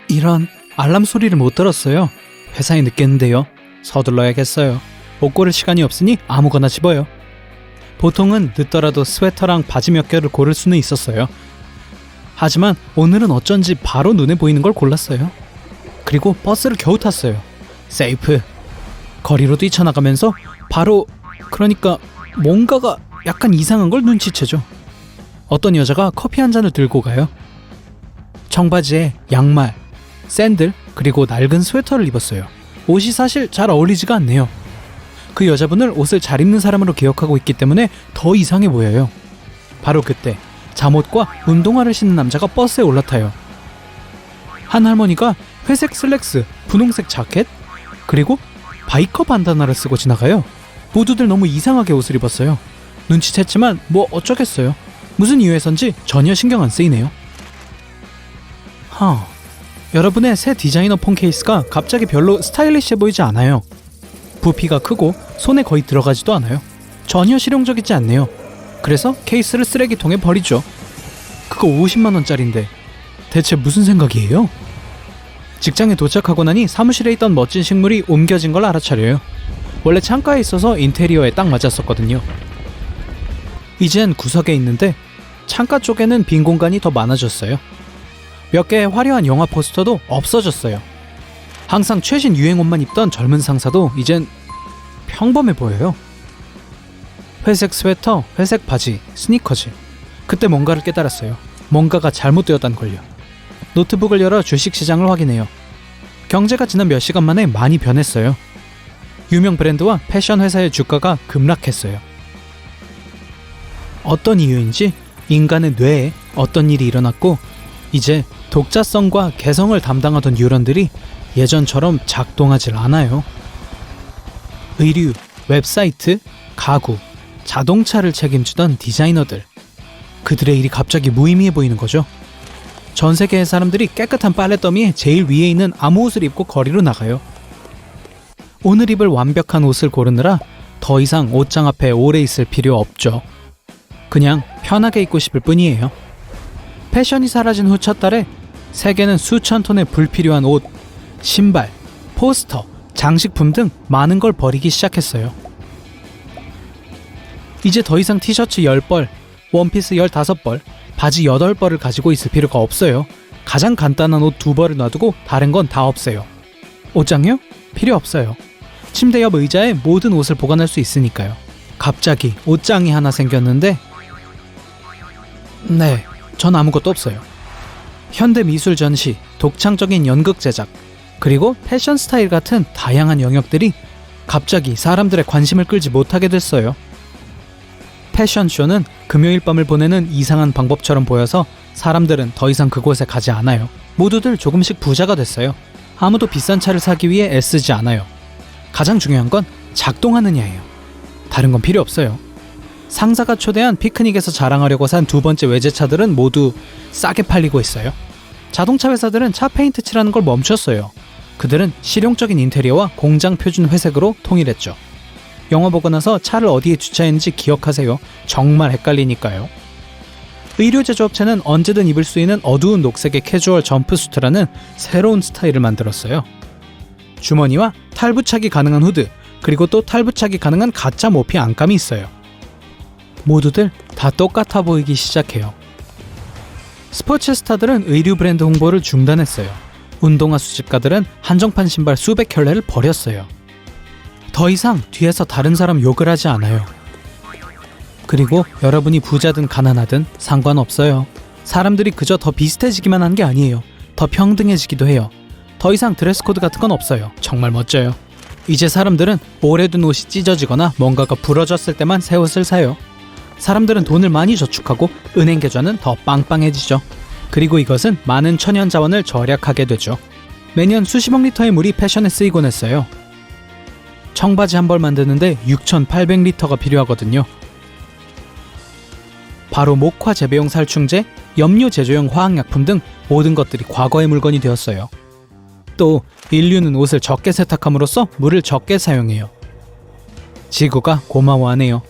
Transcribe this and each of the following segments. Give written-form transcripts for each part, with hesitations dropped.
이런. 알람 소리를 못 들었어요. 회사에 늦겠는데요. 서둘러야겠어요. 옷 고를 시간이 없으니 아무거나 집어요. 보통은 늦더라도 스웨터랑 바지 몇 개를 고를 수는 있었어요. 하지만 오늘은 어쩐지 바로 눈에 보이는 걸 골랐어요. 그리고 버스를 겨우 탔어요. 세이프. 거리로 뛰쳐나가면서 그러니까 뭔가가 약간 이상한 걸 눈치채죠. 어떤 여자가 커피 한 잔을 들고 가요. 청바지에 양말, 샌들, 그리고 낡은 스웨터를 입었어요. 옷이 사실 잘 어울리지가 않네요. 그 여자분을 옷을 잘 입는 사람으로 기억하고 있기 때문에 더 이상해 보여요. 바로 그때 잠옷과 운동화를 신는 남자가 버스에 올라타요. 한 할머니가 회색 슬랙스, 분홍색 자켓, 그리고 바이커 반다나를 쓰고 지나가요. 모두들 너무 이상하게 옷을 입었어요. 눈치챘지만 뭐 어쩌겠어요. 무슨 이유에선지 전혀 신경 안 쓰이네요. 여러분의 새 디자이너 폰 케이스가 갑자기 별로 스타일리시해 보이지 않아요. 부피가 크고 손에 거의 들어가지도 않아요. 전혀 실용적이지 않네요. 그래서 케이스를 쓰레기통에 버리죠. 그거 50만원짜리인데 대체 무슨 생각이에요? 직장에 도착하고 나니 사무실에 있던 멋진 식물이 옮겨진 걸 알아차려요. 원래 창가에 있어서 인테리어에 딱 맞았었거든요. 이젠 구석에 있는데 창가 쪽에는 빈 공간이 더 많아졌어요. 몇 개의 화려한 영화 포스터도 없어졌어요. 항상 최신 유행 옷만 입던 젊은 상사도 이젠 평범해 보여요. 회색 스웨터, 회색 바지, 스니커즈. 그때 뭔가를 깨달았어요. 뭔가가 잘못되었단 걸요. 노트북을 열어 주식시장을 확인해요. 경제가 지난 몇 시간 만에 많이 변했어요. 유명 브랜드와 패션 회사의 주가가 급락했어요. 어떤 이유인지 인간의 뇌에 어떤 일이 일어났고 이제 독자성과 개성을 담당하던 뉴런들이 예전처럼 작동하질 않아요. 의류, 웹사이트, 가구, 자동차를 책임지던 디자이너들. 그들의 일이 갑자기 무의미해 보이는 거죠. 전 세계의 사람들이 깨끗한 빨래더미에 제일 위에 있는 아무 옷을 입고 거리로 나가요. 오늘 입을 완벽한 옷을 고르느라 더 이상 옷장 앞에 오래 있을 필요 없죠. 그냥 편하게 입고 싶을 뿐이에요. 패션이 사라진 후 첫 달에 세계는 수천 톤의 불필요한 옷, 신발, 포스터, 장식품 등 많은 걸 버리기 시작했어요. 이제 더 이상 티셔츠 10벌, 원피스 15벌, 바지 8벌을 가지고 있을 필요가 없어요. 가장 간단한 옷 2벌을 놔두고 다른 건 다 없애요. 옷장요? 필요 없어요. 침대 옆 의자에 모든 옷을 보관할 수 있으니까요. 갑자기 옷장이 하나 생겼는데 네, 전 아무것도 없어요. 현대 미술 전시, 독창적인 연극 제작, 그리고 패션 스타일 같은 다양한 영역들이 갑자기 사람들의 관심을 끌지 못하게 됐어요. 패션쇼는 금요일 밤을 보내는 이상한 방법처럼 보여서 사람들은 더 이상 그곳에 가지 않아요. 모두들 조금씩 부자가 됐어요. 아무도 비싼 차를 사기 위해 애쓰지 않아요. 가장 중요한 건 작동하느냐예요. 다른 건 필요 없어요. 상사가 초대한 피크닉에서 자랑하려고 산 두 번째 외제차들은 모두 싸게 팔리고 있어요. 자동차 회사들은 차 페인트 칠하는 걸 멈췄어요. 그들은 실용적인 인테리어와 공장 표준 회색으로 통일했죠. 영화 보고 나서 차를 어디에 주차했는지 기억하세요. 정말 헷갈리니까요. 의류 제조업체는 언제든 입을 수 있는 어두운 녹색의 캐주얼 점프수트라는 새로운 스타일을 만들었어요. 주머니와 탈부착이 가능한 후드, 그리고 또 탈부착이 가능한 가짜 모피 안감이 있어요. 모두들 다 똑같아 보이기 시작해요. 스포츠 스타들은 의류 브랜드 홍보를 중단했어요. 운동화 수집가들은 한정판 신발 수백 켤레를 버렸어요. 더 이상 뒤에서 다른 사람 욕을 하지 않아요. 그리고 여러분이 부자든 가난하든 상관없어요. 사람들이 그저 더 비슷해지기만 한 게 아니에요. 더 평등해지기도 해요. 더 이상 드레스 코드 같은 건 없어요. 정말 멋져요. 이제 사람들은 오래된 옷이 찢어지거나 뭔가가 부러졌을 때만 새 옷을 사요. 사람들은 돈을 많이 저축하고 은행 계좌는 더 빵빵해지죠. 그리고 이것은 많은 천연 자원을 절약하게 되죠. 매년 수십억 리터의 물이 패션에 쓰이곤 했어요. 청바지 한 벌 만드는데 6,800리터가 필요하거든요. 바로 목화 재배용 살충제, 염료 제조용 화학약품 등 모든 것들이 과거의 물건이 되었어요. 또 인류는 옷을 적게 세탁함으로써 물을 적게 사용해요. 지구가 고마워하네요.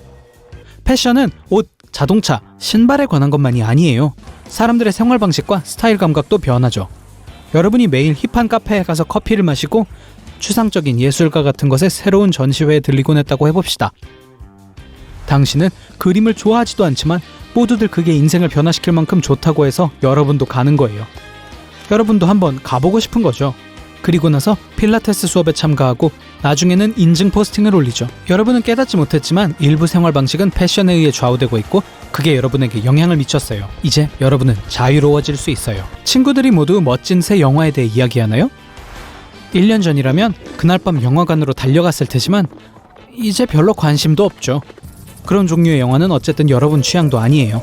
패션은 옷, 자동차, 신발에 관한 것만이 아니에요. 사람들의 생활 방식과 스타일 감각도 변하죠. 여러분이 매일 힙한 카페에 가서 커피를 마시고 추상적인 예술가 같은 것의 새로운 전시회에 들리곤 했다고 해봅시다. 당신은 그림을 좋아하지도 않지만 모두들 그게 인생을 변화시킬 만큼 좋다고 해서 여러분도 가는 거예요. 여러분도 한번 가보고 싶은 거죠. 그리고 나서 필라테스 수업에 참가하고 나중에는 인증 포스팅을 올리죠. 여러분은 깨닫지 못했지만 일부 생활 방식은 패션에 의해 좌우되고 있고 그게 여러분에게 영향을 미쳤어요. 이제 여러분은 자유로워질 수 있어요. 친구들이 모두 멋진 새 영화에 대해 이야기하나요? 1년 전이라면 그날 밤 영화관으로 달려갔을 테지만 이제 별로 관심도 없죠. 그런 종류의 영화는 어쨌든 여러분 취향도 아니에요.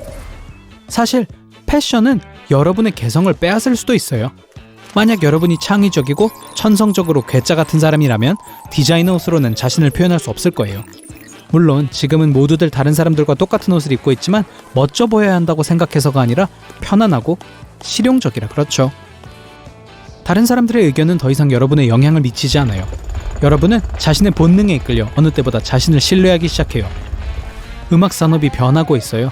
사실 패션은 여러분의 개성을 빼앗을 수도 있어요. 만약 여러분이 창의적이고 천성적으로 괴짜 같은 사람이라면 디자이너 옷으로는 자신을 표현할 수 없을 거예요. 물론 지금은 모두들 다른 사람들과 똑같은 옷을 입고 있지만 멋져 보여야 한다고 생각해서가 아니라 편안하고 실용적이라 그렇죠. 다른 사람들의 의견은 더 이상 여러분의 영향을 미치지 않아요. 여러분은 자신의 본능에 이끌려 어느 때보다 자신을 신뢰하기 시작해요. 음악 산업이 변하고 있어요.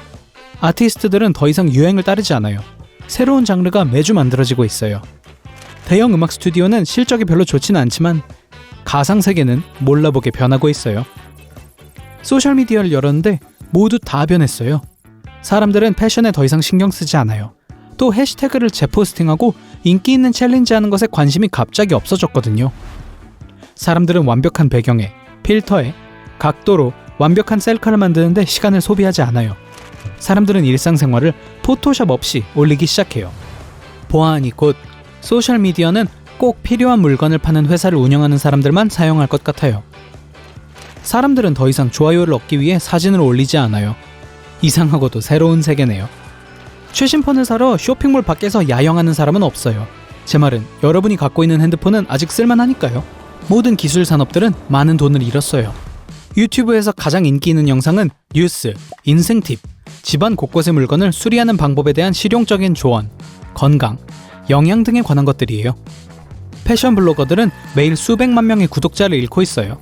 아티스트들은 더 이상 유행을 따르지 않아요. 새로운 장르가 매주 만들어지고 있어요. 대형 음악 스튜디오는 실적이 별로 좋지는 않지만 가상세계는 몰라보게 변하고 있어요. 소셜미디어를 열었는데 모두 다 변했어요. 사람들은 패션에 더 이상 신경 쓰지 않아요. 또 해시태그를 재포스팅하고 인기 있는 챌린지 하는 것에 관심이 갑자기 없어졌거든요. 사람들은 완벽한 배경에, 필터에, 각도로 완벽한 셀카를 만드는데 시간을 소비하지 않아요. 사람들은 일상생활을 포토샵 없이 올리기 시작해요. 보아하니 곧 소셜미디어는 꼭 필요한 물건을 파는 회사를 운영하는 사람들만 사용할 것 같아요. 사람들은 더 이상 좋아요를 얻기 위해 사진을 올리지 않아요. 이상하고도 새로운 세계네요. 최신 폰을 사러 쇼핑몰 밖에서 야영하는 사람은 없어요. 제 말은 여러분이 갖고 있는 핸드폰은 아직 쓸만하니까요. 모든 기술 산업들은 많은 돈을 잃었어요. 유튜브에서 가장 인기 있는 영상은 뉴스, 인생 팁, 집안 곳곳의 물건을 수리하는 방법에 대한 실용적인 조언, 건강, 영양 등에 관한 것들이에요. 패션 블로거들은 매일 수백만 명의 구독자를 잃고 있어요.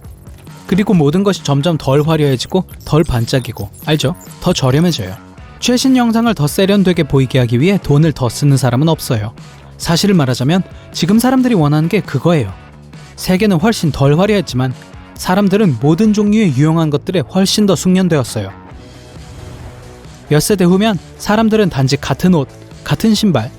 그리고 모든 것이 점점 덜 화려해지고 덜 반짝이고 알죠? 더 저렴해져요. 최신 영상을 더 세련되게 보이게 하기 위해 돈을 더 쓰는 사람은 없어요. 사실을 말하자면 지금 사람들이 원하는 게 그거예요. 세계는 훨씬 덜 화려했지만 사람들은 모든 종류의 유용한 것들에 훨씬 더 숙련되었어요. 몇 세대 후면 사람들은 단지 같은 옷, 같은 신발,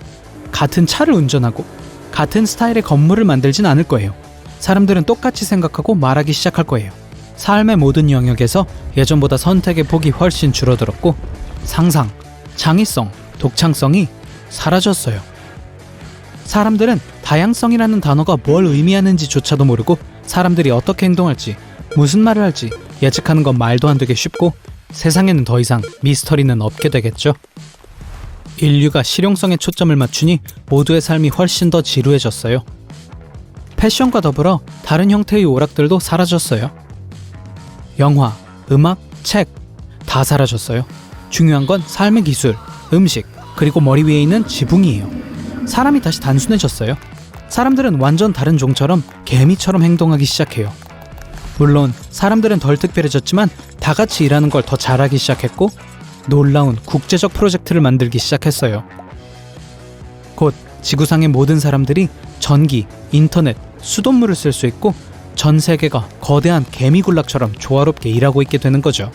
같은 차를 운전하고 같은 스타일의 건물을 만들진 않을 거예요. 사람들은 똑같이 생각하고 말하기 시작할 거예요. 삶의 모든 영역에서 예전보다 선택의 폭이 훨씬 줄어들었고 상상, 창의성, 독창성이 사라졌어요. 사람들은 다양성이라는 단어가 뭘 의미하는지조차도 모르고 사람들이 어떻게 행동할지, 무슨 말을 할지 예측하는 건 말도 안 되게 쉽고 세상에는 더 이상 미스터리는 없게 되겠죠. 인류가 실용성에 초점을 맞추니 모두의 삶이 훨씬 더 지루해졌어요. 패션과 더불어 다른 형태의 오락들도 사라졌어요. 영화, 음악, 책 다 사라졌어요. 중요한 건 삶의 기술, 음식, 그리고 머리 위에 있는 지붕이에요. 사람이 다시 단순해졌어요. 사람들은 완전 다른 종처럼 개미처럼 행동하기 시작해요. 물론 사람들은 덜 특별해졌지만 다 같이 일하는 걸 더 잘하기 시작했고 놀라운 국제적 프로젝트를 만들기 시작했어요. 곧 지구상의 모든 사람들이 전기, 인터넷, 수돗물을 쓸 수 있고 전 세계가 거대한 개미군락처럼 조화롭게 일하고 있게 되는 거죠.